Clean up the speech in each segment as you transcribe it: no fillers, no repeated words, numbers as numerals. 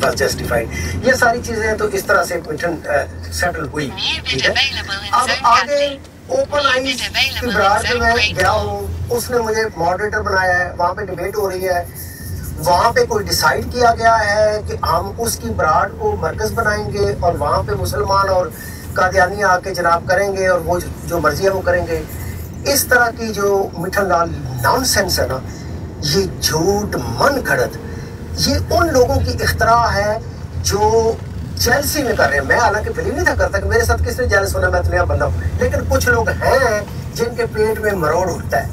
Was justified. ये सारी चीजें तो इस तरह से मिठन सेटल हुई, ठीक है। अब आगे ओपन आइज की बरात में मैं गया हूँ, उसने मुझे मॉडरेटर बनाया है, वहाँ पे डिबेट हो रही है, वहाँ पे कोई डिसाइड किया गया है कि हम उसकी बरात को मरकज बनाएंगे और वहाँ पे मुसलमान और कादियानी आके जनाब करेंगे और वो जो मर्जी है वो करेंगे। इस तरह की जो मिठन लाल नॉनसेंस है ना, ये झूठ मन घड़त, ये उन लोगों की इख्तरा है जो जेलसी में कर रहे हैं। मैं हालांकि बिलीव नहीं था करता कि मेरे साथ किसने जेलस होना, मैं तो नया बंदा हूँ, लेकिन कुछ लोग हैं जिनके पेट में मरोड़ उठता है,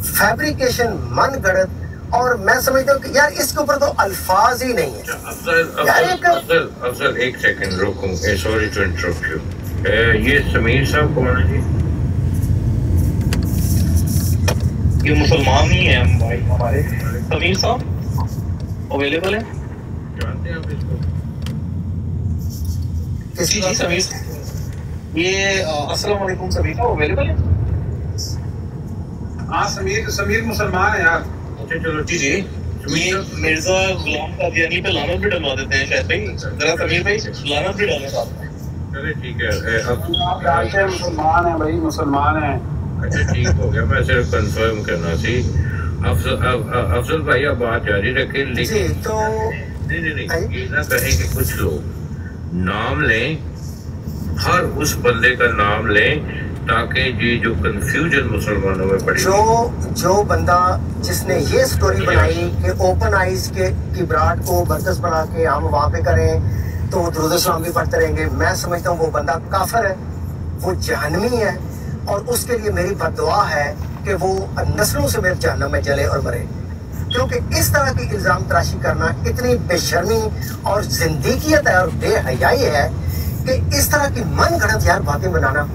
फैब्रिकेशन मन घड़त। और मैं समझता हूँ कि यार इसके ऊपर तो अल्फाज ही नहीं है। अफजल एक सेकंड रुको, सॉरी टू इंटरप्ट यू। ये समीर साहब कौन है जी? ये मुसलमान ही है भाई हमारे। समीर साहब अवेलेबल है? जानते हैं आप इसको? जी समीर, ये अस्सलाम वालेकुम, समीर साहब अवेलेबल है? हाँ समीर मुसलमान है यार। अच्छा चलो जी ये मिर्जा गुलाम कादियानी पे लानत भी डलवा देते हैं शायद भाई, जरा समीर भाई लानत भी डालें साथ में। चले ठीक है। आप जानते हैं मुसलमान है भाई, मुसलमान है। अच्छा ठीक हो गया, मैं सिर्फ कंफर्म करना थी। अफजल भाई आप बात जारी रखें, लेकिन तो नहीं ये ना कहें कि कुछ लोग नाम लें, हर उस बंदे का नाम लें ताकि ये जो कंफ्यूजन मुसलमानों में पड़ी। जो बंदा जिसने ये स्टोरी बनाई कि ओपन आइज की बरात को मरकज बना के हम वहाँ पे करें तो दुरूद सलाम भी पढ़ते रहेंगे, मैं समझता हूँ वो बंदा काफिर है, वो जहन्नमी है, और उसके लिए मेरी बद्दुआ है कि वो नस्लों से मेरे जहन्नम में जले और मरे। क्योंकि इस तरह की इल्ज़ाम तराशी करना इतनी बेशर्मी और जिंदगियत है और बेहयाई है कि इस तरह की मन गढ़ंत यार बातें बनाना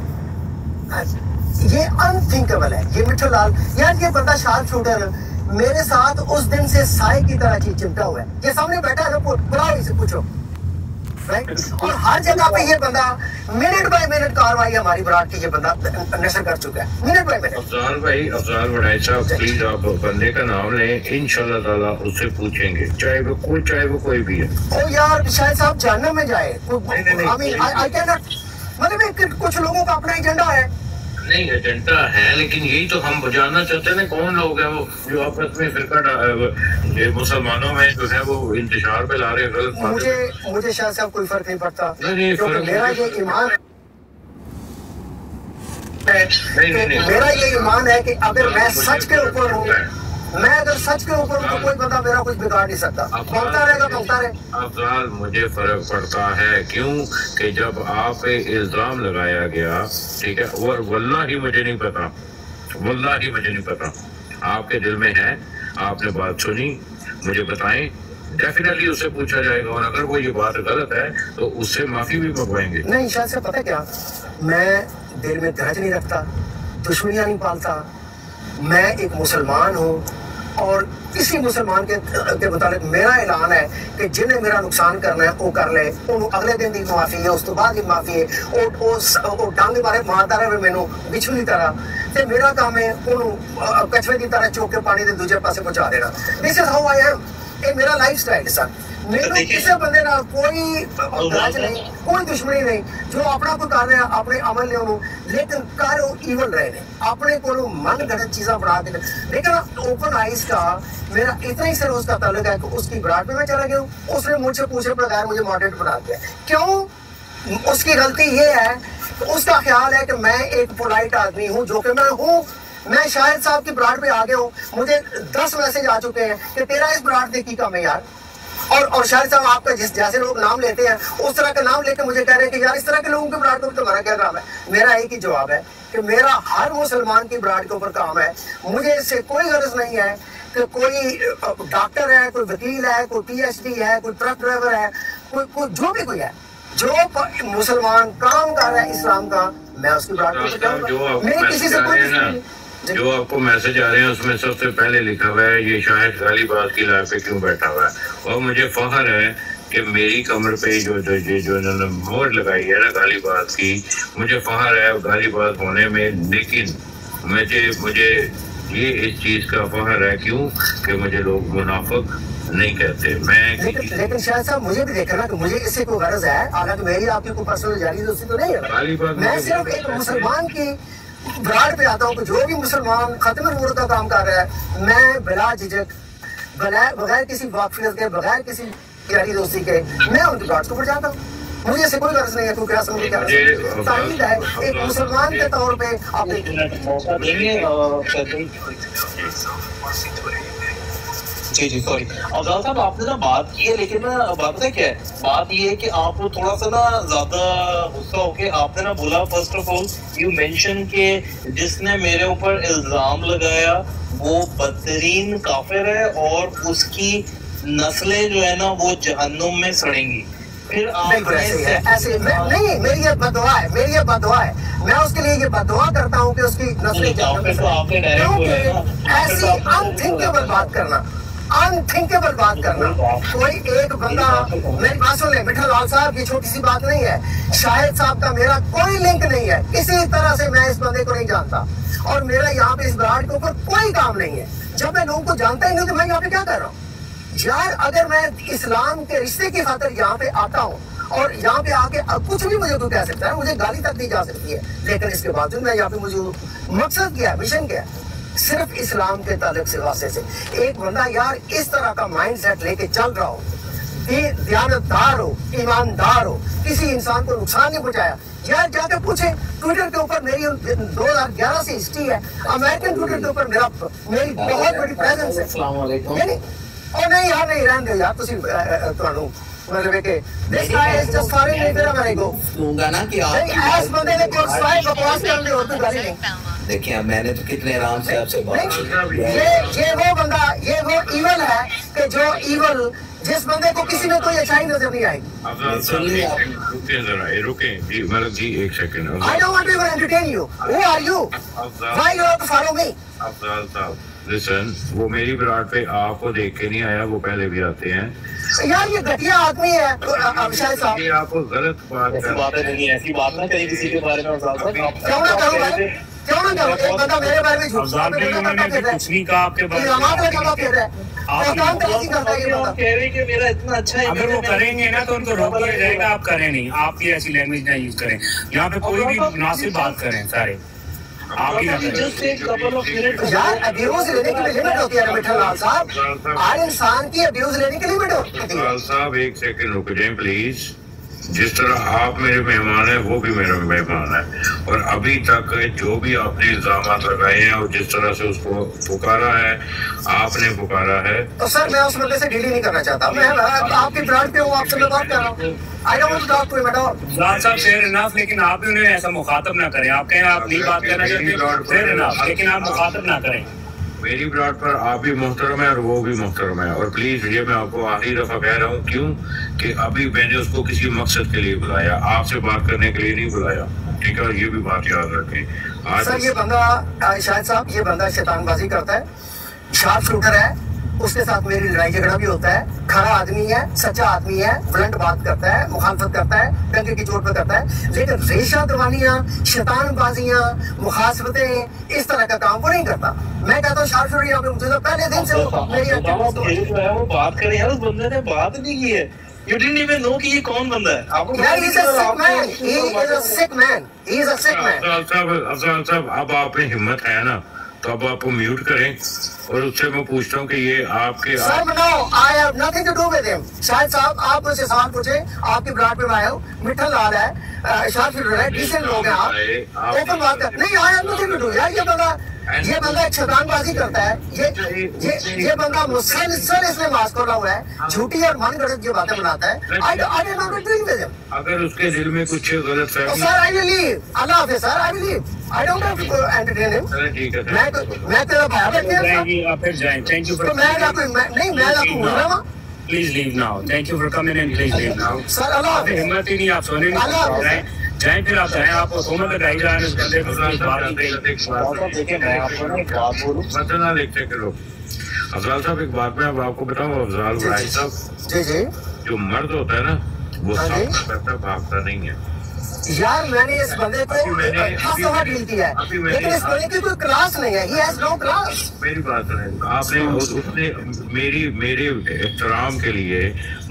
ये अनथिंकेबल है। ये मिठन लाल यार, ये बंदा शार्प शूटर मेरे साथ उस दिन से साए की तरह चीज चिमटा हुआ है, ये सामने बैठा है ना, बुलाओ इसे, पूछो राइट। और हर जगह पे ये बंदा मिनट बाय मिनट कार्रवाई हमारी बरात की ये बंदा नशर कर चुका है, मिनट बाय मिनट। अफजाल बड़ाई साहब प्लीज आप बंदे का नाम लें, इंशाल्लाह ताला उससे पूछेंगे, चाहे वो कोई भी है। ओ यार शायद साहब जहन्नम में जाए, आई कैन नॉट, मतलब कुछ लोगों का अपना एजेंडा है। नहीं एजेंडा है, लेकिन यही तो हम जानना चाहते हैं कौन लोग हैं वो जो आपस में फिरका मुसलमानों में जो है वो इंतशार पे ला रहे हैं गलत। मुझे शायद साहब कोई फर्क नहीं पड़ता, क्योंकि मेरा ये ईमान मेरा ये ईमान है कि अगर मैं सच के ऊपर हूँ, मैं अगर सच के ऊपर हूँ तो कोई बंदा मेरा कुछ बिगाड़ नहीं सकता, बोलता रहेगा बोलता रहे। अफजाल मुझे फर्क पड़ता है, क्यों कि जब आप पे इल्जाम लगाया गया, ठीक है, और वल्लाही मुझे नहीं पता आपके दिल में है, आपने बात सुनी, मुझे बताएं, डेफिनेटली उससे पूछा जाएगा, और अगर वो ये बात गलत है तो उससे माफी भी मंगवाएंगे। नहीं शायद से पता क्या, मैं दिल में ग्रज नहीं रखता, दुश्मनियां नहीं पालता, मैं एक मुसलमान हूँ और इसी मुसलमान के मुताबिक मेरा ऐलान है कि जिन्हें मेरा नुकसान करना है वो कर ले, अगले दिन की माफी है, उस तो बाद की माफी है, ਉਹ ਡਾਂਗੇ ਬਾਰੇ ਮਾਰਦਾ ਰਹੇ ਮੈਨੂੰ ਵਿਛੂ ਦੀ ਤਰ੍ਹਾਂ, ਤੇ ਮੇਰਾ ਕੰਮ ਹੈ ਉਹਨੂੰ ਕਛਵੇ ਦੀ ਤਰ੍ਹਾਂ ਚੁੱਕ ਕੇ ਪਾਣੀ ਦੇ ਦੂਜੇ ਪਾਸੇ ਪਹੁੰਚਾ ਦੇਣਾ। This is how I am, ਇਹ ਮੇਰਾ ਲਾਈਫ ਸਟਾਈਲ ਸਰ। ਮੈਨੂੰ ਕਿਸੇ ਬੰਦੇ ਨਾਲ ਕੋਈ ਗਰਜ ਨਹੀਂ, ਕੋਈ ਦੁਸ਼ਮਣੀ ਨਹੀਂ, ਜੋ ਆਪਣਾ ਕੋਈ ਕਰ ਰਿਹਾ ਆਪਣੇ ਅਮਲ ਲਿਓ ਨੂੰ, लेकिन कर इवल रहे ने अपने को मन गलत चीज़ा बना देने। लेकिन ओपन आइज का मेरा इतना ही सर उसका ताल्लुक है कि उसकी बरात में मैं चला गया हूँ, उसने मुझसे पूछे बगैर मुझे मॉडरेट बना दिया। क्यों? उसकी गलती ये है कि उसका ख्याल है कि मैं एक पोलाइट आदमी हूँ, जो कि मैं हूँ। मैं शाहिद साहब की बरात पे आ गया हूँ, मुझे 10 मैसेज आ चुके हैं कि तेरा इस बरात ने की काम है यार, और शाहिद साहब आपका जैसे लोग नाम लेते हैं उस तरह का नाम लेके मुझे कह रहे हैं कि यार इस तरह के लोगों के बरात पर तुम्हारा क्या काम है। मेरा एक ही जवाब है कि मेरा हर मुसलमान की बरात के ऊपर काम है। मुझे इससे कोई गरज नहीं है कि कोई डॉक्टर है, कोई वकील है, कोई PhD है, कोई ट्रक ड्राइवर है, कोई जो भी कोई है, जो मुसलमान काम कर रहा है इस्लाम का, मैं उसकी बरात पर मेरी किसी से कोई जो आपको मैसेज आ रहे हैं उसमें सबसे पहले लिखा हुआ है ये शायद गालीबाज की लाइफ पे क्यों बैठा हुआ है, और मुझे फख्र है कि मेरी कमर पे जो इन्होंने मोहर लगाई है ना गालीबाज की, मुझे फख्र है गालीबाज होने में। लेकिन मुझे ये इस चीज़ का फख्र है क्यों कि मुझे लोग मुनाफिक नहीं कहते। मैं लेकिन शायद साहब मुझे भी देखना कि मुझे इससे कोई गरज है, हालांकि मेरी आपकी कोई पर्सनल जारी दोस्ती तो नहीं है। मैं सिर्फ एक मुसलमान की ब्राड पे आता हूँ कि जो भी मुसलमान खत्म नूर का काम कर रहा है, मैं बिला झिझक बगैर किसी वाकफियत के, बगैर किसी यारी दोस्ती के, मैं उनकी ब्राड पर जाता हूँ। मुझे ऐसे कोई गर्ज नहीं है, क्योंकि असल में क्या तारीफ है एक मुसलमान के तौर पे आप मौका देंगे। जी सॉरी अफजाल साहब, आपने ना बात की है, लेकिन ना बात पता क्या है, बात ये है कि आप थोड़ा सा ना ज्यादा गुस्सा होके आपने ना बोला, first of all you mention के जिसने मेरे ऊपर इल्जाम लगाया वो बदतरीन काफिर है और उसकी नस्लें जो है ना वो जहन्नुम में सड़ेंगी। फिर ऐसे नहीं, मेरी ये बददुआ है, मेरी ये बददुआ है, मैं उसके लिए ये बददुआ करता हूँ कि उसकी नस्लें ऐसी अनथिंकेबल बात करना, अनथिंकेबल बात करना। कोई एक बंदा, मेरी बात सुन ले मिठा लाल साहब, ये छोटी सी बात नहीं है। शाहिद साहब का मेरा कोई लिंक नहीं है, किसी तरह से मैं इस बंदे को नहीं जानता और मेरा यहाँ पे इस ब्रांड के ऊपर कोई काम नहीं है। जब मैं लोगों को जानता ही नहीं तो मैं यहाँ पे क्या कर रहा हूँ यार? अगर मैं इस्लाम के रिश्ते की खातिर यहाँ पे आता हूँ और यहाँ पे आके कुछ भी मुझे तो कह सकता है, मुझे गाली तक दी जा सकती है, लेकिन इसके बावजूद मैं यहाँ पे, मुझे मकसद क्या है, मिशन क्या है, सिर्फ इस्लाम के ताल्लुक से वास्ते से एक बंदा यार इस तरह का माइंड सेट लेके चल रहा हो, दयानतदार हो, ईमानदार हो, किसी इंसान को नुकसान नहीं पहुंचाया यार, जाके पूछे। ट्विटर के ऊपर मेरी 2011 से हिस्ट्री है, अमेरिकन ट्विटर के ऊपर मेरी बहुत बड़ी प्रेजेंस है। और नहीं यार, नहीं रहने दो यार, तुम मतलब कि देखा है इस जस्ट फॉरेन नहीं तेरा मेरे को दूंगा ना कि आप ऐस बंदे ने कोई स्पाई बकवास कर ली हो तो गाली नहीं। देखिए अब मैंने तो कितने आराम से आपसे बात की। ये वो बंदा, ये वो इवल है कि जो इवल जिस बंदे को किसी में कोई अच्छाई नजर नहीं आएगी। रुके मतलब जी एक second. I don't want to even entertain you. Who are you? Why you have to follow me? Afzal साहब लिसन, वो मेरी ब्राड पे आपको देख के नहीं आया, वो पहले भी आते हैं यार, ये घटिया आदमी है शायद साहब। ये आपको गलत बात नहीं, ऐसी बात ना करिए किसी के बारे में अफजाल साहब। क्यों ना करूं मैं, क्यों ना करूं? एक बंदा मेरे बारे में झूठ बोल रहा है, कुछ नहीं कहा आपके बारे में, इल्जामात लगा फिर रहा है। काम कैसे करता है ये बंदा? कह रहे कि मेरा इतना अच्छा है, अगर वो करेंगे ना तो उनको रोक दिया जाएगा, आप करें नहीं, आप ये ऐसी लैंग्वेज ना यूज करें, यहाँ पे कोई भी मुनासिब बात करें सारे आप ही ना करें। यार अब्यूज लेने की लिमिट होती है मिठा लाल साहब, हर इंसान की अब्यूज लेने की लिमिट होती है। लाल साहब एक सेकंड रुक जाएं प्लीज। जिस तरह आप मेरे मेहमान हैं वो भी मेरा मेहमान है, और अभी तक जो भी आपने इल्जामात लगाए हैं और जिस तरह से उसको पुकारा है, आपने पुकारा है, तो सर मैं उस बंदे से डील ही नहीं करना चाहता। मैं आपकी ब्रांड पे हूँ, आपसे मैं बात कर रहा हूँ। I don't want to talk to him at all. लाल साहब फेयर इनफ, लेकिन आप भी उन्हें ऐसा मुखातब ना करें। आप कहें आप नहीं बात करना चाहते, फेयर इनफ, लेकिन आप मुखातब ना करें। मेरी ब्राड पर आप भी मोहतरम है और वो भी मोहतरम है, और प्लीज ये मैं आपको आखिरी दफा कह रहा हूँ, क्यों कि अभी मैंने उसको किसी मकसद के लिए बुलाया, आपसे बात करने के लिए नहीं बुलाया, ठीक है? ये भी बात याद रखें। आज सर ये बंदा शाहिद साहब, ये बंदा शैतानबाजी करता है, शार्प शूटर है, उसके साथ मेरी लड़ाई झगड़ा भी होता है, खरा आदमी है, सच्चा आदमी है, ब्लंट बात करता है, मुखालफत करता है, डंके की चोट पे करता है, लेकिन रेशा दवानियां, शैतानबाजियां, मुखासबतें, इस तरह का काम वो नहीं करता। मैं कहता हूँ शार्प शूटर यहाँ पे मुझे तो पहले दिन से वो बात करें यार, उस बंदे ने बात नहीं की है। You didn't even know कि ये कौन बंदा है। आपको यार he's a sick man. He is a sick man. He is a sick man. Afzal साहब अब आप में हिम्मत है ना, तो अब आपको म्यूट करें और उससे मैं पूछता हूँ कि ये आपके सर बनाओ, I have nothing to do with him. Shahid साहब आप मुझसे सवाल पूछे, आपकी ब्रांड पे आए हो, मिठा लाल है, शार्प शूटर है, डिसेंट लोग हैं आप, ओपन बात कर नहीं। I have nothing to do यार, ये बंदा एक शैतानबाजी करता है, ये बंदा मुसलसल इसने मास्क खोला हुआ है, झूठी और मनगढ़ंत जो बातें बनाता है। I don't know what to do with him. अगर उसके दिल में कुछ गलत फहमी, सर I will leave. अल्लाह हाफ़िज़ sir, I will leave. I don't have to entertain him. ठीक है, मैं तेरा भाई बैठे आप फिर जाएं। थैंक यू फॉर, तो मैं आपको बोल रहा हूँ please leave now. Thank you for coming in, please leave now. Sir अल्लाह हाफ़िज़। हिम्मत ही नहीं, आप सोने नहीं जाएं, फिर आप जाएं, आप हुकूमत लगाई जा रहे हैं उस बंदे को। देखिए मैं आपको ना एक बात बोलूं, बतना लिखते करो। अफजाल साहब एक बात मैं अब आपको बताऊं, अफजाल भाई साहब, जी जी, जो मर्द होता है ना वो हाँ जी। सामना करता भागता नहीं है। यार मैंने इस बंदे को 10 दफा डील किया है, लेकिन इस बंदे की कोई क्लास नहीं है, he has no class। मेरी बात सुने, आपने उसने मेरे एहतराम के लिए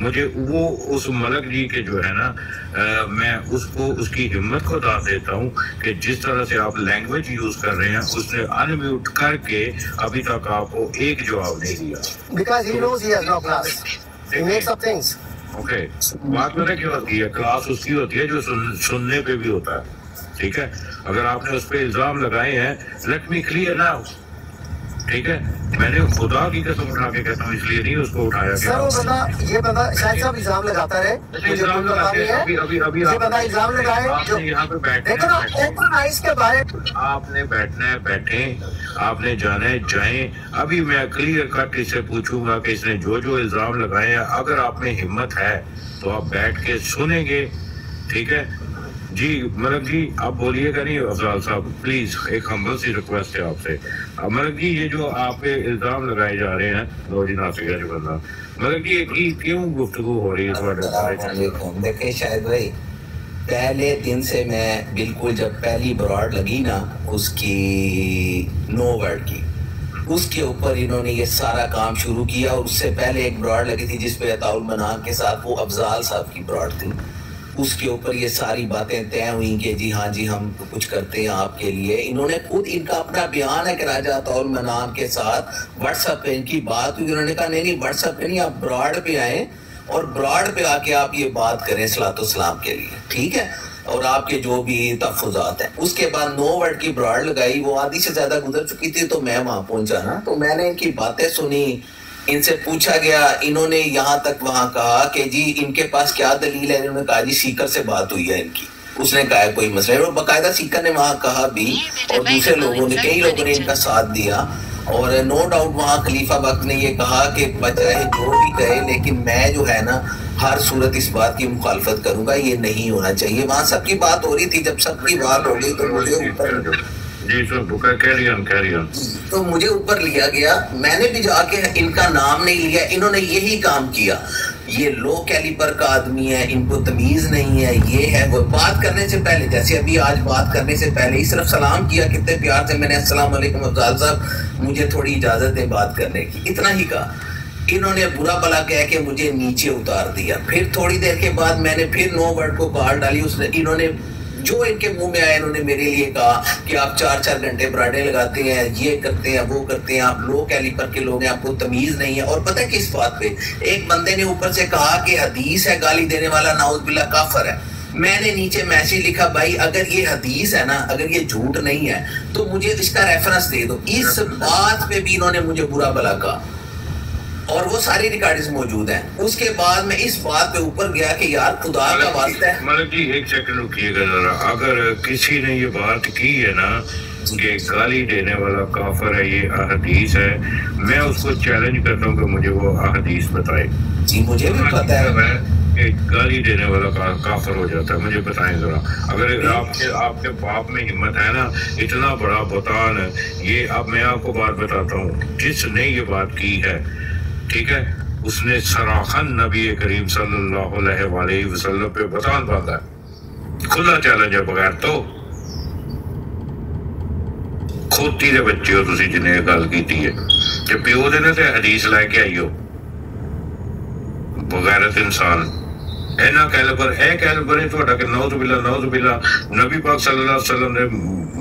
मुझे वो उस मलक जी के जो है ना मैं उसको उसकी हिम्मत को दाद देता हूँ कि जिस तरह से आप लैंग्वेज यूज कर रहे हैं, उसने अनम्यूट करके अभी तक आपको एक जवाब नहीं दिया। Because he knows he has no class, he makes up things। Okay, बात पता क्या होती है, क्लास उसकी होती है जो सुनने पे भी होता है, ठीक है। अगर आपने उस पर इल्जाम लगाए हैं, लेट मी क्लियर नाउ, ठीक है। मैंने खुदा की कसम उठा के कहता हूँ, इसलिए नहीं उसको उठाया गया। सर वो ये बंदा शायद साहब इल्जाम लगाता है, इल्जाम लगाते हैं। अभी ये बंदा इल्जाम लगाए, आपने यहाँ पे देखो ना ओपन आइज के बारे, आपने बैठना है बैठे, आपने जाना है जाएं। अभी मैं क्लियर कट इससे पूछूंगा कि इसने जो इल्जाम लगाए हैं, अगर आप में हिम्मत है तो आप बैठ के सुनेंगे, ठीक है जी। मलक जी आप बोलिएगा नहीं, अफजाल साहब प्लीज, एक हम्बल सी रिक्वेस्ट है आपसे। मलक जी ये जो आप पे इल्जाम लगाए जा रहे हैं, लो जी नासिक है जो बंदा, मलक जी की क्यों गुफ्तगू हो रही है? देखे शायद भाई, पहले दिन से मैं बिल्कुल, जब पहली ब्रॉड लगी ना उसकी नो वर्ड की, उसके ऊपर इन्होंने ये सारा काम शुरू किया। और उससे पहले एक ब्रॉड लगी थी जिसपे अताउल मनाम के साथ, वो अफजाल साहब की ब्रॉड थी, उसके ऊपर ये सारी बातें तय हुई कि जी हाँ जी हम कुछ करते हैं आपके लिए। इन्होंने खुद, इनका अपना बयान है कि राजा अताउल मनाम के साथ व्हाट्सएप पे इनकी बात हुई। उन्होंने कहा नहीं व्हाट्सएप पे नहीं, आप ब्रॉड पे आए और ब्रॉड पे आके आप ये बात करें सलातो सलाम के लिए, ठीक है, और आपके जो भी तहफ़्फ़ुज़ात हैं। उसके बाद 9 वर्ड की ब्रॉड लगाई, वो आधी से ज़्यादा गुजर चुकी थी, तो मैं वहाँ पहुँचा ना, तो मैंने इनकी बातें सुनी, इनसे पूछा गया, इन्होंने यहाँ तक वहाँ कहा कि जी इनके पास क्या दलील है। इन्होंने कहा जी सीकर से बात हुई है इनकी, उसने कहा है कोई मसला है, और बाकायदा सीकर ने वहाँ कहा भी, और दूसरे लोगों ने, कई लोगों ने इनका साथ दिया। और नो डाउट वहाँ खलीफा वक्त ने ये कहा कि बचाए जो भी कहे, लेकिन मैं जो है ना हर सूरत इस बात की मुखालफत करूंगा, ये नहीं होना चाहिए। वहाँ सबकी बात हो रही थी, जब सबकी बात हो गई तो मुझे ऊपर तो मुझे ऊपर लिया गया। मैंने भी जाके इनका नाम नहीं लिया, इन्होंने यही काम किया। ये लो कैलिबर का आदमी है, इनको तमीज नहीं है, ये है वो। बात करने से पहले, जैसे अभी आज बात करने से पहले ही सिर्फ सलाम किया, कितने प्यार से मैंने अस्सलाम वालेकुम अफजाल साहब मुझे थोड़ी इजाजत है बात करने की, इतना ही कहा। इन्होंने बुरा भला कह के मुझे नीचे उतार दिया। फिर थोड़ी देर के बाद मैंने फिर 9 वर्ड को कॉल डाली, उसने, इन्होंने जो इनके मुंह में आया, इन्होंने मेरे लिए कहा कि आप 4-4 घंटे ब्राडे लगाते हैं, ये करते हैं, वो करते हैं, आप लो कैलिबर के लोग हैं, आपको तमीज नहीं है। और पता है किस बात पे? एक बंदे ने ऊपर से कहा कि हदीस है गाली देने वाला नाउज़ बिल्लाह काफिर है। मैंने नीचे मैसेज लिखा, भाई अगर ये हदीस है ना, अगर ये झूठ नहीं है तो मुझे इसका रेफरेंस दे दो। इस बात पे भी इन्होंने मुझे बुरा भला कहा, और वो सारी रिकॉर्ड्स मौजूद हैं। उसके बाद मैं इस बात पे ऊपर गया कि यार खुदा का वास्ता है। मतलब जी एक सेकंड रुकिएगा जरा, अगर किसी ने ये बात की है ना कि गाली देने वाला काफिर है, ये अहदीस है, मैं उसको चैलेंज करता हूँ कि मुझे वो अहदीस बताए। जी मुझे भी पता है एक गाली देने वाला काफिर हो जाता है, मुझे बताएं जरा। अगर आपके बाप में हिम्मत है ना, इतना बड़ा बतान है ये। अब मैं आपको बात बताता हूँ, जिसने ये बात की है, ठीक है, उसने सराखन नबी करीम सल्लल्लाहु अलैहि वसल्लम पे बतान बांधा है। खुला चैलेंज है, बगैर तो खोती दे बच्चे हो तुसी जिन्हें गल कीती है कि प्यो दे ने ते हदीस लेके आई हो, बगैरत इंसान। इन्ना कैलिबर है ਤੁਹਾਡਾ कि नौज़ बिल्ला नबी पाक सल्लल्लाहु अलैहि वसल्लम ने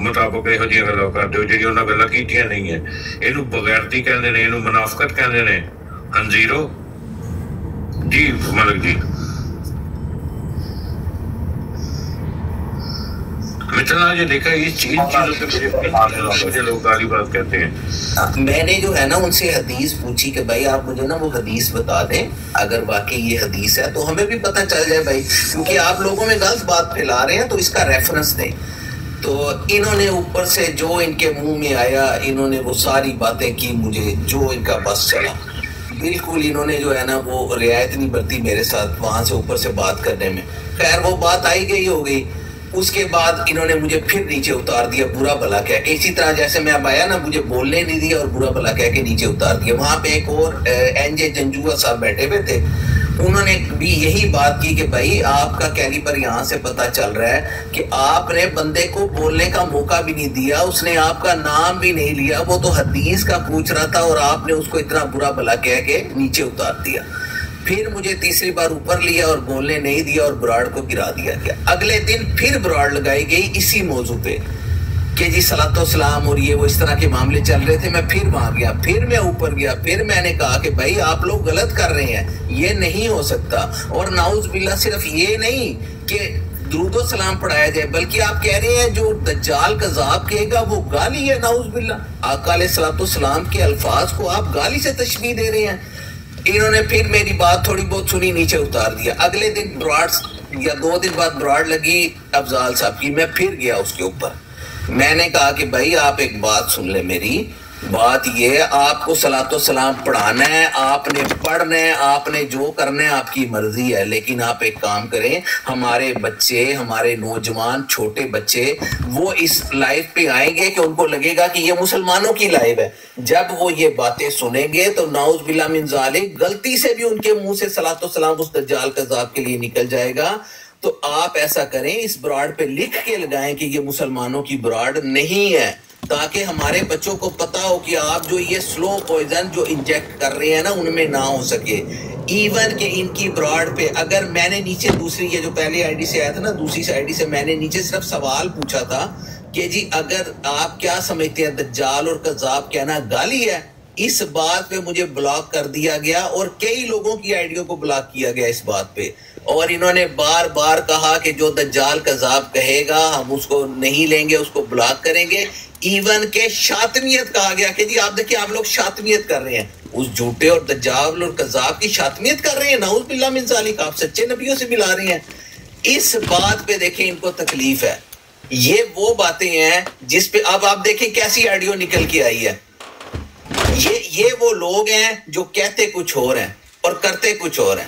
मुताबिक ਇਹੋ ਜਿਹੀਆਂ ਗੱਲਾਂ ਕਰਦੇ ਹੋ ਜਿਹੜੀਆਂ ਉਹਨਾਂ ਗੱਲਾਂ ਕੀਤੀਆਂ ਨਹੀਂ ਹੈ। ਇਹਨੂੰ ਬਗੈਰਤੀ ਕਹਿੰਦੇ ਨੇ, ਇਹਨੂੰ ਮੁਨਾਫਕਤ ਕਹਿੰਦੇ ਨੇ। हंजीरो जी मलिक जी, मितना जो देखा इस चीजों पे लोग गाली बात कहते हैं। मैंने जो है ना उनसे हदीस पूछी कि भाई आप मुझे ना वो हदीस बता दें, अगर वाकई ये हदीस है तो हमें भी पता चल जाए भाई, क्योंकि आप लोगों में गलत बात फैला रहे हैं, तो इसका रेफरेंस दें। तो इन्होंने ऊपर से जो इनके मुंह में आया, इन्होंने वो सारी बातें की, मुझे जो इनका बस चला। बिल्कुल इन्होंने जो है ना वो रियायत नहीं बरती मेरे साथ वहाँ से ऊपर से बात करने में। खैर वो बात आई गई हो गई। उसके बाद इन्होंने मुझे फिर नीचे उतार दिया, बुरा भला कह के। इसी तरह जैसे मैं अब आया ना, मुझे बोलने नहीं दिया और बुरा भला कह के नीचे उतार दिया। वहाँ पे एक और एनजे जंजुआ साहब बैठे हुए थे, انہوں نے بھی یہی بات کی کہ بھائی آپ کا کیلیبر یہاں سے پتا چل رہا ہے کہ آپ نے بندے کو بولنے کا موقع بھی نہیں دیا, اس نے آپ کا نام بھی نہیں لیا, وہ تو حدیث کا پوچھ رہا تھا اور آپ نے اس کو اتنا برا بھلا کہہ کے نیچے اتار دیا. پھر مجھے تیسری بار اوپر لیا اور بولنے نہیں دیا اور براڑ کو گرا دیا گیا. اگلے دن پھر براڑ لگائی گئی اسی موضوع پہ کہ جی صلاۃ و سلام اور یہ وہ اس طرح کے معاملے چل رہے تھے. میں پھر وہاں گیا, پھر میں اوپر گیا, پھر میں نے کہا کہ بھائی آپ لوگ غلط کر رہے ہیں, یہ نہیں ہو سکتا. اور نعوذ باللہ صرف یہ نہیں کہ درود و سلام پڑھایا جائے, بلکہ آپ کہہ رہے ہیں جو دجال کذاب کہے گا وہ گالی ہے. نعوذ باللہ آقا علیہ الصلوۃ والسلام کے الفاظ کو آپ گالی سے تشبیہ دے رہے ہیں. انہوں نے پھر میری بات تھوڑی بہت سنی, نیچے اتار دیا. اگلے دن براڑ یا 2 دن بعد براڑ لگی افضال صاحب کی, میں پھر گیا اس کے اوپر. میں نے کہا کہ بھائی آپ ایک بات سن لیں, میری بات یہ آپ کو صلاۃ و سلام پڑھانا ہے, آپ نے پڑھنا ہے, آپ نے جو کرنا ہے آپ کی مرضی ہے, لیکن آپ ایک کام کریں, ہمارے بچے, ہمارے نوجوان چھوٹے بچے وہ اس لائیو پہ آئیں گے کہ ان کو لگے گا کہ یہ مسلمانوں کی لائیو ہے. جب وہ یہ باتیں سنیں گے تو نعوذ باللہ من ذالک غلطی سے بھی ان کے منہ سے صلاۃ و سلام اس دجال کذاب کے لیے نکل جائے گا. تو آپ ایسا کریں, اس براڈ پہ لکھ کے لگائیں کہ یہ مسلمانوں کی براڈ نہیں ہے, تاکہ ہمارے بچوں کو پتا ہو کہ آپ جو یہ سلو پوائزن جو انجیکٹ کر رہے ہیں نا ان میں نہ ہو سکے. ایون کہ ان کی براڈ پہ اگر میں نے نیچے دوسری, یہ جو پہلی آئی ڈی سے آیا تھا نا, دوسری آئی ڈی سے میں نے نیچے صرف سوال پوچھا تھا کہ جی اگر آپ کیا سمجھتے ہیں دجال اور کذاب کہنا گالی ہے. اس بات پہ مجھے بلاک کر دیا گیا اور کئی لوگوں کی آئیڈیوں کو بلاک کیا گیا اس بات پہ. اور انہوں نے بار بار کہا کہ جو دجال کذاب کہے گا ہم اس کو نہیں لیں گے, اس کو بلاک کریں گے. ایون کہ شاطمیت کہا گیا کہ جی آپ دیکھیں آپ لوگ شاطمیت کر رہے ہیں, اس جھوٹے اور دجال اور کذاب کی شاطمیت کر رہے ہیں. نعوذ باللہ من ذالک, آپ سچے نبیوں سے ملا رہے ہیں. اس بات پہ دیکھیں ان کو تکلیف ہے. یہ وہ باتیں ہیں جس پہ اب آپ دیکھیں کیسی آڈیو نکل کے آئی ہے. یہ وہ لوگ ہیں جو کہتے کچھ اور ہیں اور کرتے کچھ اور ہیں.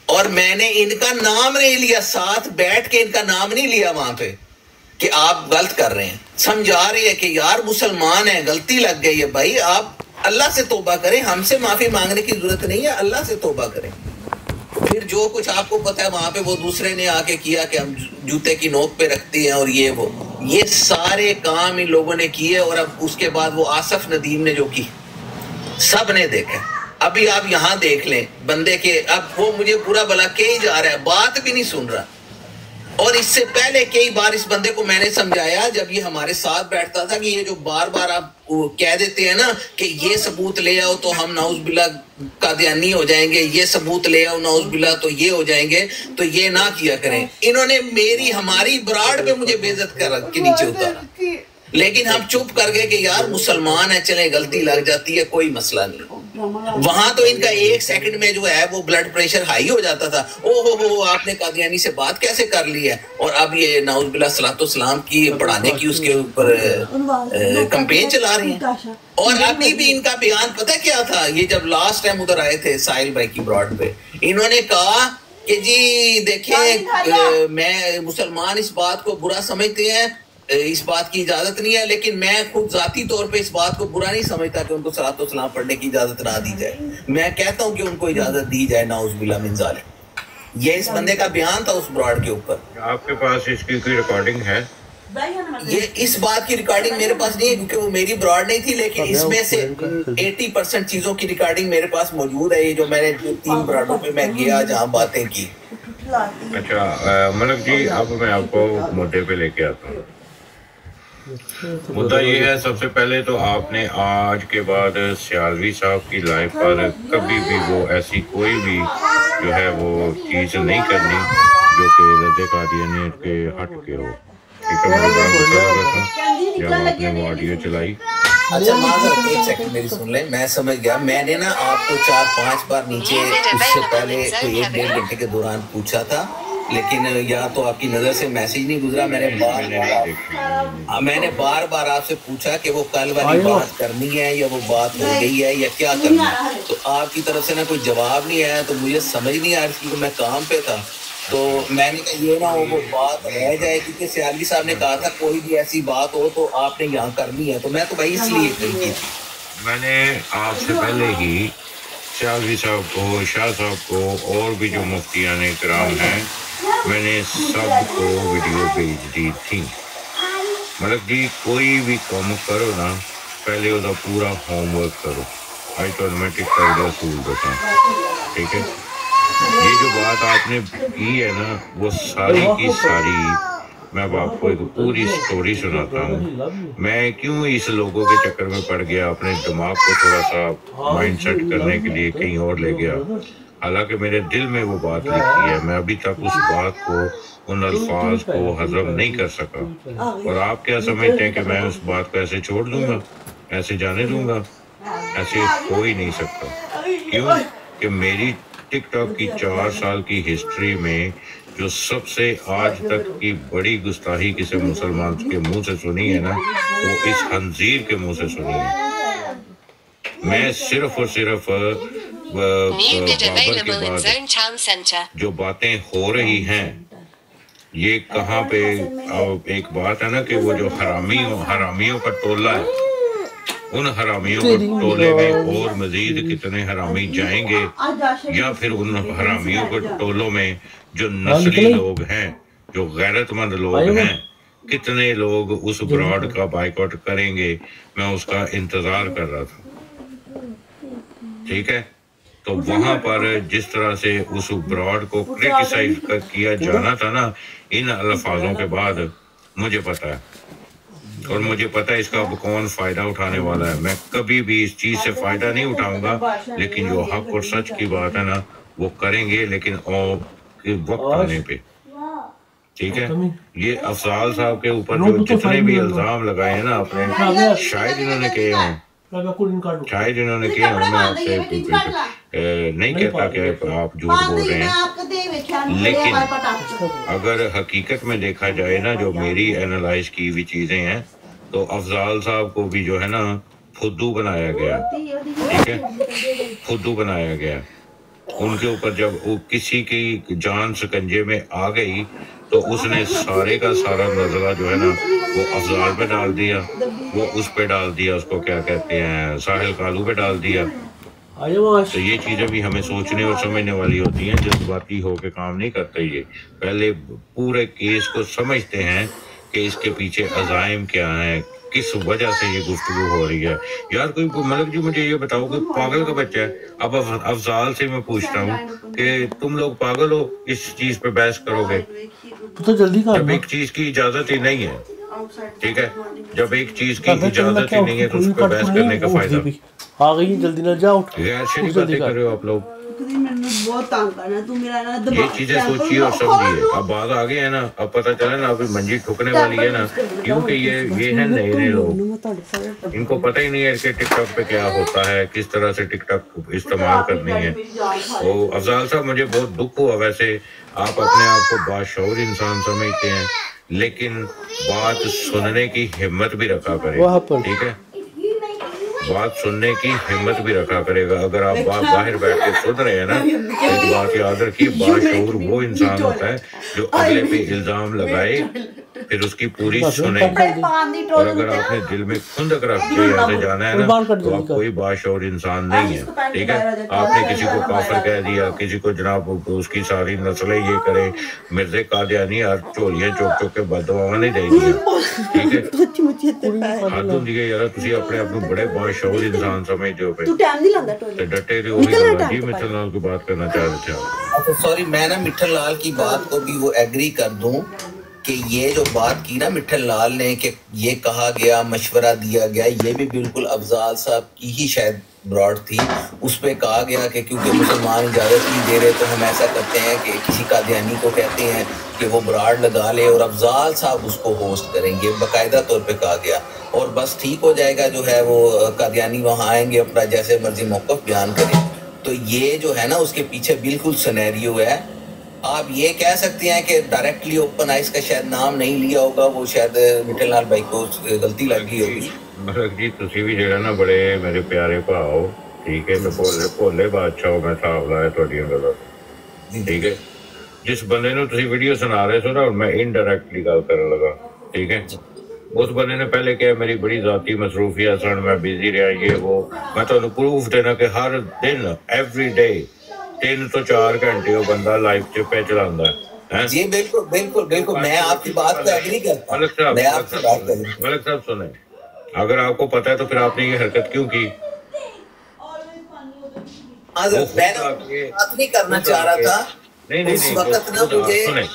اور میں نے ان کا نام نہیں لیا, ساتھ بیٹھ کے ان کا نام نہیں لیا وہاں پہ کہ آپ غلط کر رہے ہیں. سمجھا رہی ہے کہ یار مسلمان ہیں, غلطی لگ گئی ہے, بھائی آپ اللہ سے توبہ کریں, ہم سے معافی مانگنے کی ضرورت نہیں ہے, اللہ سے توبہ کریں. پھر جو کچھ آپ کو پتا ہے وہاں پہ وہ دوسرے نے آ کے کیا کہ ہم جوتے کی نوک پہ رکھتے ہیں اور یہ سارے کام ان لوگوں نے کیے. اور اب اس کے بعد وہ آصف ندیم نے جو کی سب نے دیکھا. ابھی آپ یہاں دیکھ لیں بندے کے, اب وہ مجھے برا بھلا کہی جا رہا ہے, بات بھی نہیں سن رہا. اور اس سے پہلے کئی بار اس بندے کو میں نے سمجھایا جب یہ ہمارے ساتھ بیٹھتا تھا کہ یہ جو بار بار آپ کہہ دیتے ہیں نا کہ یہ ثبوت لے آؤ تو ہم نعوذ باللہ قادیانی ہو جائیں گے, یہ ثبوت لے آؤ نعوذ باللہ تو یہ ہو جائیں گے, تو یہ نہ کیا کریں. انہوں نے ہماری براڈ پہ مجھے بے عزت کر کے نیچے اتارا, لیکن ہم چپ کر گئے کہ یار مسلمان ہیں, چلیں غلطی لگ جاتی ہے, کوئی مسئلہ نہیں. وہاں تو ان کا 1 سیکنڈ میں جو ہے وہ بلڈ پریشر ہائی ہو جاتا تھا, او آپ نے قادیانی سے بات کیسے کر لی ہے. اور اب یہ نعوذ باللہ صلاۃ و سلام کی پڑھانے کی اس کے اوپر کمپین چلا رہی ہیں. اور ابھی بھی ان کا بیان پتہ کیا تھا, یہ جب لاسٹ ٹائم ادھر آئے تھے ساحل بھائی کی براڈ پہ, انہوں نے کہا کہ جی دیکھیں میں مسلمان اس بات کو برا سمجھتے ہیں, اس بات کی اجازت نہیں ہے, لیکن میں خود ذاتی طور پہ اس بات کو برا نہیں سمجھتا کہ ان کو صلاۃ و سلام پڑھنے کی اجازت نہ دی جائے. میں کہتا ہوں کہ ان کو اجازت دی جائے نعوذ باللہ من ذالک. یہ اس بندے کا بیان تھا اس براڈ کے اوپر. آپ کے پاس اس کی کوئی ریکارڈنگ ہے؟ یہ اس بات کی ریکارڈنگ میرے پاس نہیں ہے کیونکہ وہ میری براڈ نہیں تھی, لیکن اس میں سے 80% چیزوں کی ریکارڈنگ میرے پاس موجود ہے. یہ جو میں نے 3 براڈوں پہ میں گیا جہاں باتیں کی. اچھا ملک جی, اب میں آپ کو مدعے پہ لے کے آتا ہوں. مدعا یہ ہے, سب سے پہلے تو آپ نے آج کے بعد سیالوی صاحب کی لائف پر کبھی بھی وہ ایسی کوئی بھی جو ہے وہ چیز نہیں کرنی جو کہ رد قادیانیت کے ہٹ کے ہو. ٹھیک ہے, مجھے بڑا غصہ لگا تھا جب آپ نے وہ آڈیو چلائی. اچھا معذرت, 1 سیکنڈ میری سن لیں, میں سمجھ گیا. میں نے نا آپ کو 4-5 بار نیچے اس سے پہلے کوئی 1-1.5 گھنٹے کے دوران پوچھا تھا, لیکن یا تو آپ کی نظر سے میسیج نہیں گزرا. میں نے بار بار آپ سے پوچھا کہ وہ کل والی بات کرنی ہے یا وہ بات ہو گئی ہے یا کیا کرنی ہے, تو آپ کی طرف سے نا کوئی جواب نہیں آیا. تو مجھے سمجھ نہیں آ رہی کہ میں کام پہ تھا, تو میں نے کہا یہ نہ ہو وہ بات رہ جائے, کیونکہ سیالوی صاحب نے کہا تھا کوئی بھی ایسی بات ہو تو آپ نے یہاں کرنی ہے. تو میں تو بھائی اس لیے کہی تھی. میں نے آپ سے پہلے ہی सियालवी साहब को, शाह साहब को और भी जो मुफ्तियान इकराम हैं, मैंने सबको वीडियो भेज दी थी। मतलब जी कोई भी काम करो ना, पहले उसका पूरा होमवर्क करो। आज तो मैं टिकटॉक का असूल बताऊँ, ठीक है। ये जो बात आपने की है ना, वो सारी की सारी मैं अब आपको एक पूरी स्टोरी सुनाता हूँ। मैं क्यों इस लोगों के चक्कर में पड़ गया, अपने दिमाग को थोड़ा सा माइंड सेट करने के लिए कहीं और ले गया। हालांकि मेरे दिल में वो बात लिखी है, मैं अभी तक उस बात को, उन अल्फाज को हजम नहीं कर सका। और आप क्या समझते हैं कि मैं उस बात को ऐसे छोड़ दूंगा, ऐसे जाने दूंगा? ऐसे हो ही नहीं सकता। क्यों कि मेरी टिकटॉक की 4 साल की हिस्ट्री में जो सबसे आज तक की बड़ी गुस्ताखी किसी मुसलमान के मुंह से सुनी है ना, वो इस खंजीर के मुंह से सुनी है। मैं सिर्फ और सिर्फ बाबर के बाद जो बातें हो रही हैं, ये कहाँ पे एक बात है ना कि वो जो हरामियों का टोला है, उन हरामियों के टोले में और मजीद कितने हरामी जाएंगे, या फिर उन हरामियों के टोलों में जो नस्ली लोग हैं, जो गैरतमंद लोग हैं, कितने लोग उस ब्रॉड का बाइकआउट करेंगे, मैं उसका इंतजार कर रहा था। ठीक है, तो वहां पर जिस तरह से उस ब्रॉड को क्रिटिसाइज किया जाना था ना, इन अल्फाजों के बाद, मुझे पता है, और मुझे पता है इसका अब कौन फायदा उठाने वाला है। मैं कभी भी इस चीज से फायदा नहीं उठाऊंगा, लेकिन जो हक और सच की बात है ना, वो करेंगे, लेकिन वक्त आने पे। ठीक है, ये अफजाल साहब के ऊपर जो जितने भी इल्जाम लगाए हैं ना आपने, शायद इन्होंने किए हों, शायद इन्होंने किए हों। मैं आपसे नहीं कहता कि आप झूठ बोल रहे हैं, लेकिन अगर हकीकत में देखा जाए ना, जो मेरी एनालाइज की हुई चीजें हैं, तो अफजाल साहब को भी जो है ना फुद्दू बनाया गया। ठीक है, फुद्दू बनाया गया। उनके ऊपर जब वो किसी की जान शिकंजे में आ गई, तो उसने सारे का सारा नजरा जो है ना, वो अफजाल पे डाल दिया, वो उस पे डाल दिया, उसको क्या कहते हैं, साहिल कालू पे डाल दिया। तो ये चीजें भी हमें सोचने और समझने वाली होती हैं, जज्बाती होकर काम नहीं करते। ये पहले पूरे केस को समझते हैं कि इसके पीछे अजाइम क्या है, किस वजह से ये गुफ्तगू हो रही है। यार कोई मलक जी मुझे ये बताओ कि पागल का बच्चा है। अब अफजाल से मैं पूछता हूँ कि तुम लोग पागल हो, इस चीज पे बहस करोगे? तो जल्दी कर, जब एक चीज की इजाजत ही नहीं है, ठीक है, जब एक चीज की इजाजत ही नहीं है, तो उस पर बहस करने का फायदा। आ गई, जल्दी ना जाओ, गैर शरीफ बातें कर रहे हो आप लोग। ये चीजें सोचिए और समझिए। अब बात आ गई है ना, अब पता चला ना, अभी मंजी ठुकने वाली है ना, क्योंकि ये है नए नए लोग, इनको पता ही नहीं है कि टिकटॉक पे क्या होता है, किस तरह से टिकटॉक इस्तेमाल करनी है। तो अफजाल साहब, मुझे बहुत दुख हुआ। वैसे आप अपने आप को बाशऊर इंसान समझते हैं, लेकिन बात सुनने की हिम्मत भी रखा करें। ठीक है, बात सुनने की हिम्मत भी रखा करेगा। अगर आप बाहर बैठ के सुन रहे हैं ना, तो एक बात याद रखिए, बाशऊर वो इंसान होता है जो अगले पे इल्जाम लगाए, फिर उसकी पूरी सुने। और अगर आपने दिल में खुंदक रख के ऐसे जाना है ना, तो आप कोई बाशऊर इंसान नहीं है। ठीक है, आपने किसी को काफिर कह दिया, किसी को जनाब उसकी सारी नस्लें ये करे, मिर्जे कादियानी और चोलियां चुक चुक के बददुआ नहीं दे दिया। ठीक है, हद होंदी है यार, तुसी अपने आप को बड़े बाशऊर इंसान समझते हो पे डटे रहो। जी मिठन लाल की बात करना चाह रहे थे। सॉरी, मैं ना मिठन लाल की बात को भी वो एग्री कर दूं कि ये जो बात की ना मिठन लाल ने, कि ये कहा गया, मशवरा दिया गया, ये भी बिल्कुल अफजाल साहब की ही शायद ब्रॉड थी। उस पर कहा गया कि क्योंकि मुसलमान इजाज़त नहीं दे रहे, तो हम ऐसा करते हैं कि किसी कादियानी को कहते हैं कि वो ब्रॉड लगा ले और अफजाल साहब उसको होस्ट करेंगे, बाकायदा तौर पे कहा गया। और बस ठीक हो जाएगा, जो है वो कादियानी वहाँ आएंगे, अपना जैसे मर्जी मौक़िफ़ बयान करें। तो ये जो है ना, उसके पीछे बिल्कुल सिनेरियो है। आप ये कह सकते हैं कि डायरेक्टली ओपन आइज का शायद नाम नहीं लिया होगा, वो शायद मिठन लाल भाई को गलती लग गई होगी। मलक जी तुसी भी जेड़ा ना बड़े मेरे प्यारे भाओ, ठीक है, मैं भोले बादशाह हो, मैं हिसाब लाया तुहाडियां गल्लां। ठीक है, जिस बंदे नूं तुसी वीडियो सुना रहे सो ना, मैं इनडायरेक्टली गल करन लगा। ठीक है, उस बंदे ने पहले कहा मेरी बड़ी ज़ाती मसरूफियत सन, मैं बिजी रहा, ये वो। मैं तो प्रूफ देना कि हर दिन एवरी डे 3 तो 4 घंटे वो बंदा लाइव पे चलाता है। जी बिल्कुल बिल्कुल बिल्कुल, मैं आपकी बात को एग्री करता हूं। मैं आपकी बात कर रहा हूं। मलिक साहब सुने, अगर आपको पता है तो फिर आपने ये हरकत क्यों की? मैं बात नहीं करना चाह रहा था। नहीं उस वक्त ना मुझे सुने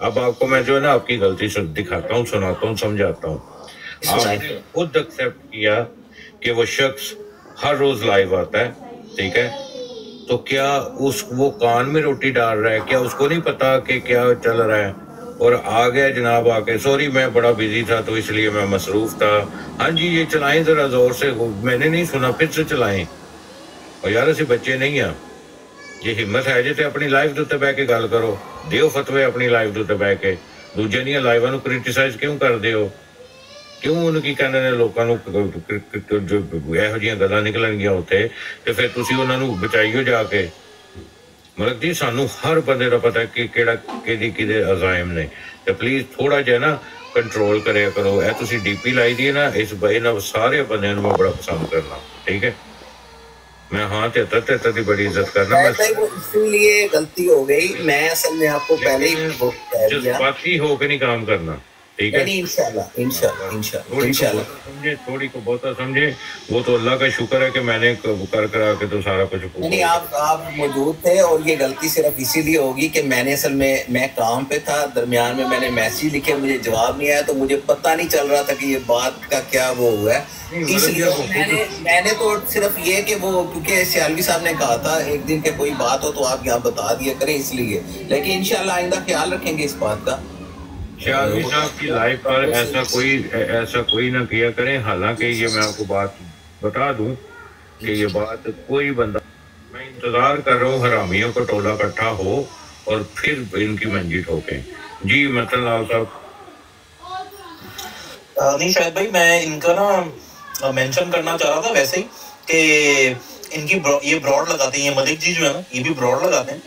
अब आपको मैं जो है ना आपकी गलती दिखाता हूँ, सुनाता हूँ, समझाता हूँ। आपने खुद एक्सेप्ट किया कि वो शख्स हर रोज लाइव आता है, ठीक है, तो क्या वो कान में रोटी डाल रहा है? क्या उसको नहीं पता कि क्या चल रहा है? और आ गया जनाब आके, सॉरी मैं बड़ा बिजी था तो इसलिए मैं मसरूफ था। हाँ जी, ये चलाएं जरा जोर से, मैंने नहीं सुना, फिर से चलाएं। और यार ऐसे बच्चे नहीं हैं, ये हिम्मत है जे ते अपनी लाइफ ਦੇ ਉੱਤੇ ਬਹਿ ਕੇ ਗੱਲ ਕਰੋ, ਦਿਓ ਫਤਵੇ ਆਪਣੀ ਲਾਈਫ ਦੇ ਉੱਤੇ ਬਹਿ ਕੇ। ਦੂਜੇ ਦੀਆਂ ਲਾਈਵਾਂ ਨੂੰ ਕ੍ਰਿਟਿਸਾਈਜ਼ ਕਿਉਂ ਕਰਦੇ ਹੋ? ਕਿਉਂ ਉਹਨੂੰ ਕੀ ਕਹਿੰਦੇ ਨੇ, ਲੋਕਾਂ ਨੂੰ ਇਹੋ ਜਿਹੀਆਂ ਗੱਲਾਂ ਨਿਕਲਣਗੀਆਂ ਉੱਥੇ ਤੇ ਫਿਰ ਤੁਸੀਂ ਉਹਨਾਂ ਨੂੰ ਬਚਾਈਓ ਜਾ ਕੇ। ਮਤਲਬ ਜੀ ਸਾਨੂੰ ਹਰ ਬੰਦੇ ਦਾ ਪਤਾ ਕਿ ਕਿਹੜਾ ਕਿਹਦੇ ਅਜ਼ਾਇਮ ਨੇ, ਤੇ ਪਲੀਜ਼ ਥੋੜਾ ਜਿਹਾ ਨਾ ਕੰਟਰੋਲ ਕਰਿਆ ਕਰੋ। ਇਹ ਤੁਸੀਂ ਡੀਪੀ ਲਾਈ ਦੀ ਹੈ ਨਾ, ਇਸ ਇਹਨਾਂ ਸਾਰੇ ਬੰਦਿਆਂ ਨੂੰ ਮੈਂ ਬੜਾ ਪਸੰਦ ਕਰਨਾ, ਠੀਕ ਹੈ। मैं हाँ तेतर की बड़ी इज्जत करना। वो इसीलिए गलती हो गई, मैं असल में आपको पहले ही जज्बाती होकर नहीं काम करना, ठीक है। इंशाल्लाह समझे, थोड़ी को बहुत समझे, वो तो अल्लाह का शुक्र है कि मैंने कर करा के तो सारा कुछ। नहीं, आप मौजूद थे और ये गलती सिर्फ इसीलिए होगी कि मैंने असल में मैं काम पे था, दरमियान में मैंने मैसेज लिखे, मुझे जवाब नहीं आया, तो मुझे पता नहीं चल रहा था कि ये बात का क्या वो हुआ है। इसलिए मैंने तो सिर्फ ये कि वो, क्योंकि सियालवी साहब ने कहा था एक दिन के कोई बात हो तो आप यहाँ बता दिया करें, इसलिए। लेकिन इंशाल्लाह आइंदा ख्याल रखेंगे इस बात का। शादी साहब की लाइफ पर ऐसा कोई ना किया करें। हालांकि ये मैं आपको बात बता दूं कि ये बात कोई बंदा, मैं इंतजार कर रहा हूँ हरामियों का टोला इकट्ठा हो और फिर इनकी मंजी ठोके। जी मतलब लाल साहब। नहीं शायद भाई, मैं इनका ना मेंशन करना चाह रहा था वैसे ही कि इनकी ये ब्रॉड लगाते हैं, ये मलिक जी जो है ना, ये भी ब्रॉड लगाते हैं।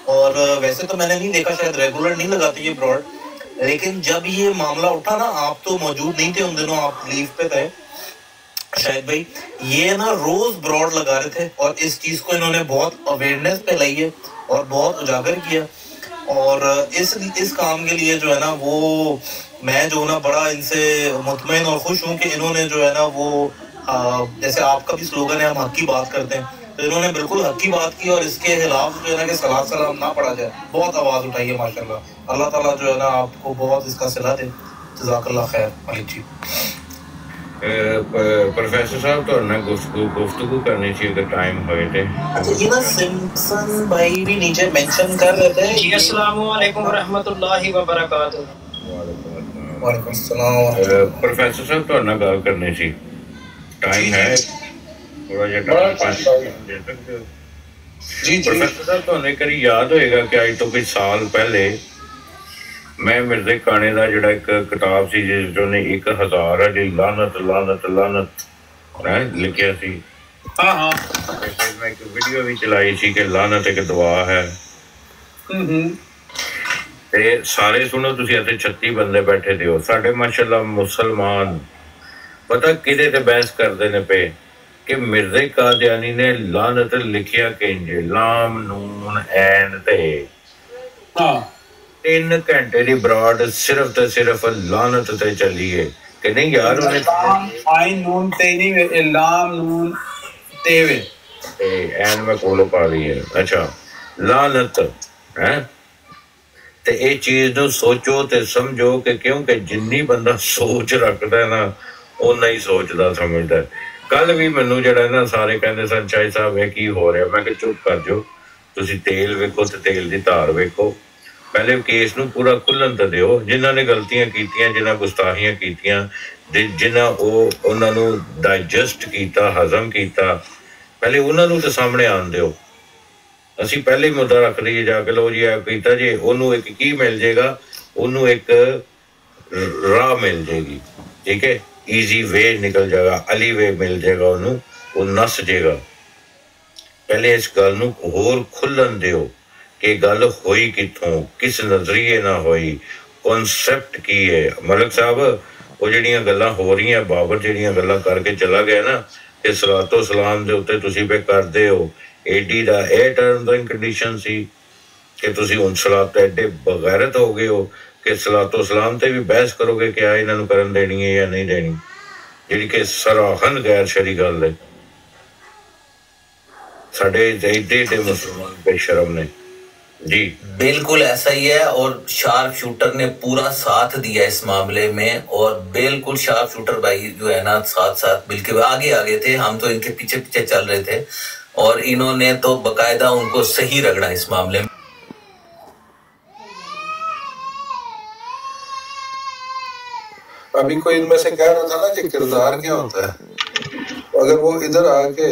और वैसे तो मैंने नहीं देखा, शायद रेगुलर नहीं लगाते ये ब्रॉड, लेकिन जब ये मामला उठा ना, आप तो मौजूद नहीं थे उन दिनों, आप लीव पे थे शायद भाई, ये ना रोज ब्रॉड लगा रहे थे और इस चीज को इन्होंने बहुत अवेयरनेस पे लाई है और बहुत उजागर किया। और इस काम के लिए जो है ना, वो मैं जो ना बड़ा इनसे मुतमईन और खुश हूँ कि इन्होंने जो है ना वो जैसे आपका भी स्लोगन है हम हक की बात करते हैं, तो इन्होंने बिल्कुल हक की बात की और इसके खिलाफ जो है ना कि सलाम सलाम ना पड़ा जाए, बहुत आवाज उठाई है माशाल्लाह। अल्लाह ताला जो है ना आपको बहुत इसका सिला दे। जज़ाकल्लाह खैर मलिक जी। प्रोफेसर साहब तो ना गुफ्तगू करनी चाहिए अगर टाइम होए थे। अच्छा, ये ना सिम्पसन भाई भी नीचे मेंशन कर रहे थे। जी अस्सलाम वालेकुम व रहमतुल्लाहि व बरकातहू। वालेकुम अस्सलाम। प्रोफेसर साहब तो ना गल करनी सी, टाइम है थोड़ा जिहा टाइम दे सकते हो? जी प्रोफेसर साहब तो कभी याद होएगा कि अज तो कोई साल पहले मैं मिर्जे काने का जिहड़ा एक किताब सी जिस ने 1000 है जी लानत लानत लानत है लिखिया सी। हाँ हाँ, मैं एक वीडियो भी चलाई सी कि लानत एक दुआ है। ते सारे सुनो तुसी, इत्थे 36 बंदे बैठे थे, साडे माशाअल्लाह मुसलमान पता किदे ते बहस करदे ने पे कि मिर्जे कादियानी ने लानत लिखिया किंजे, लाम नून ऐन ते। हाँ, 3 घंटे की ब्रॉड सिर्फ ते सिर्फ लानत ते चली है कि नहीं यार? आइन नून ते नहीं, लाम नून तेवे ऐन में कोलो पा ली है। अच्छा, लानत है ते ये चीज नु सोचो ते समझो कि क्योंकि जिन्नी बंदा सोच रखता है ना, उन्ना ही सोचदा समझदा। कल भी मैनू जड़ा ना सारे कहंदे सन शाह साहब ये की हो रहा, मैं कहा चुप कर जो, तुसी तेल वेखो ते तेल दी धार वेखो, पहले केस नू पूरा खुलन तो दिओ। जिन्हां ने गलतियां कीतियां, जिन्हां गुस्ताखियां कीतियां, जिन्हां उन्हां नू डाइजेस्ट कीता, हजम कीता, पहले उन्हां नू तो सामने आन दिओ। असीं पहले ही मुद्दा रख लईए जाके, लो जी ऐ कीता जी, ओनू एक की मिल जाएगा, ओनू एक राह मिल जाएगी, ठीक है, ईजी वे निकल जाएगा, अली वे मिल जाएगा, ओनू वो नस जाएगा। पहले इस गल नू होर खुलन दिओ कि गल होई किथों, किस नजरिए ना होई, ਕਨਸੈਪਟ ਕੀ ਹੈ ਮਲਕ ਸਾਹਿਬ ਉਹ ਜਿਹੜੀਆਂ ਗੱਲਾਂ ਹੋ ਰਹੀਆਂ ਬਾਬਰ ਜਿਹੜੀਆਂ ਗੱਲਾਂ ਕਰਕੇ ਚਲਾ ਗਿਆ ਨਾ ਕਿ ਸਲਾਤੋ ਸਲਾਮ ਦੇ ਉੱਤੇ ਤੁਸੀਂ ਪੇ ਕਰਦੇ ਹੋ ਏਡੀ ਦਾ ਇਹ ਟਰਮਸ ਐਂਡ ਕੰਡੀਸ਼ਨ ਸੀ ਕਿ ਤੁਸੀਂ ਹੁਣ ਸਲਾਤ ਐਡੇ ਬਗੈਰਤ ਹੋ ਗਏ ਹੋ ਕਿ ਸਲਾਤੋ ਸਲਾਮ ਤੇ ਵੀ ਬਹਿਸ ਕਰੋਗੇ ਕਿ ਆ ਇਹਨਾਂ ਨੂੰ ਕਰਨ ਦੇਣੀ ਹੈ ਜਾਂ ਨਹੀਂ ਦੇਣੀ ਜਿਹੜੀ ਕਿ ਸਰਾਹਨ ਗੈਰ ਸ਼ਰੀ ਗੱਲ ਹੈ साढ़े ਏਡੇ मुसलमान बेशरम ने जी बिल्कुल ऐसा ही है और शार्प शूटर ने पूरा साथ दिया इस मामले में और बिल्कुल शार्प शूटर भाई जो है ना साथ साथ बिल्कुल आगे थे हम तो इनके पीछे पीछे चल रहे थे और इन्होंने तो बकायदा उनको सही रगड़ा इस मामले में अभी कोई इनमें से कह रहा था ना कि किरदार क्या होता है अगर वो इधर आके